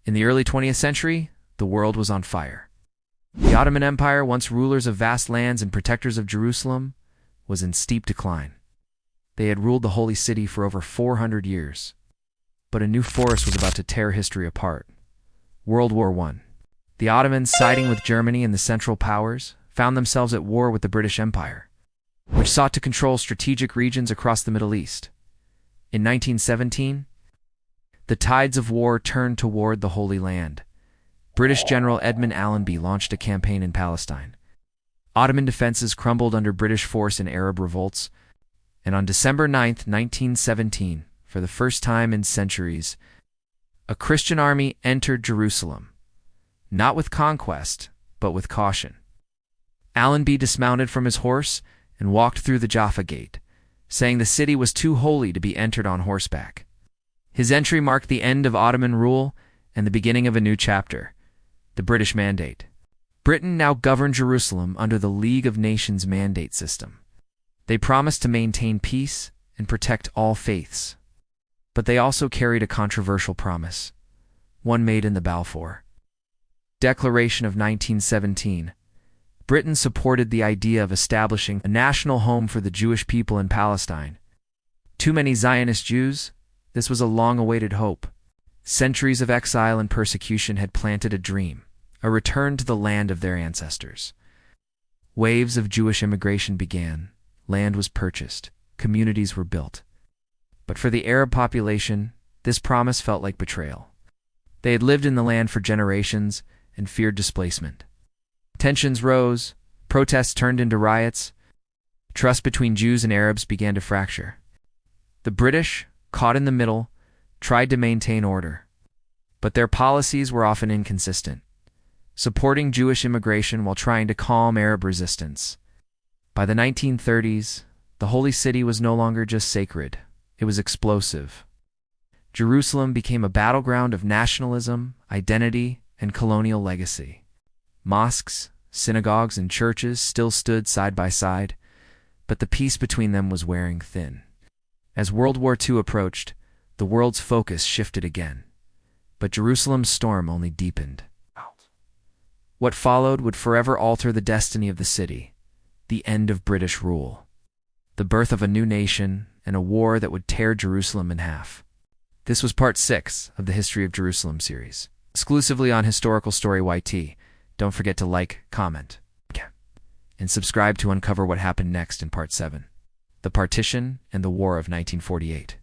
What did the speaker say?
In the early 20th century, the world was on fire. The Ottoman Empire, once rulers of vast lands and protectors of Jerusalem, was in steep decline. They had ruled the Holy City for over 400 years. But a new force was about to tear history apart. World War I. The Ottomans, siding with Germany and the Central Powers, found themselves at war with the British Empire, which sought to control strategic regions across the Middle East. In 1917, the tides of war turned toward the Holy Land. British General Edmund Allenby launched a campaign in Palestine. Ottoman defenses crumbled under British force in Arab revolts, and on December 9, 1917, for the first time in centuries, a Christian army entered Jerusalem, not with conquest, but with caution. Allenby dismounted from his horse and walked through the Jaffa Gate, saying the city was too holy to be entered on horseback. His entry marked the end of Ottoman rule and the beginning of a new chapter, the British Mandate. Britain now governed Jerusalem under the League of Nations mandate system. They promised to maintain peace and protect all faiths. But they also carried a controversial promise, one made in the Balfour Declaration of 1917. Britain supported the idea of establishing a national home for the Jewish people in Palestine. Too many Zionist Jews? This was a long-awaited hope. Centuries of exile and persecution had planted a dream, a return to the land of their ancestors. Waves of Jewish immigration began, land was purchased, communities were built. But for the Arab population, this promise felt like betrayal. They had lived in the land for generations and feared displacement. Tensions rose, protests turned into riots, trust between Jews and Arabs began to fracture. The British, caught in the middle, tried to maintain order, but their policies were often inconsistent, supporting Jewish immigration while trying to calm Arab resistance. By the 1930s, the Holy City was no longer just sacred, it was explosive. Jerusalem became a battleground of nationalism, identity, and colonial legacy. Mosques, synagogues, and churches still stood side by side, but the peace between them was wearing thin. As World War II approached, the world's focus shifted again, but Jerusalem's storm only deepened. What followed would forever alter the destiny of the city, the end of British rule, the birth of a new nation, and a war that would tear Jerusalem in half. This was part 6 of the History of Jerusalem series, exclusively on Historical Story YT. Don't forget to like, comment, and subscribe to uncover what happened next in part 7, the partition and the War of 1948.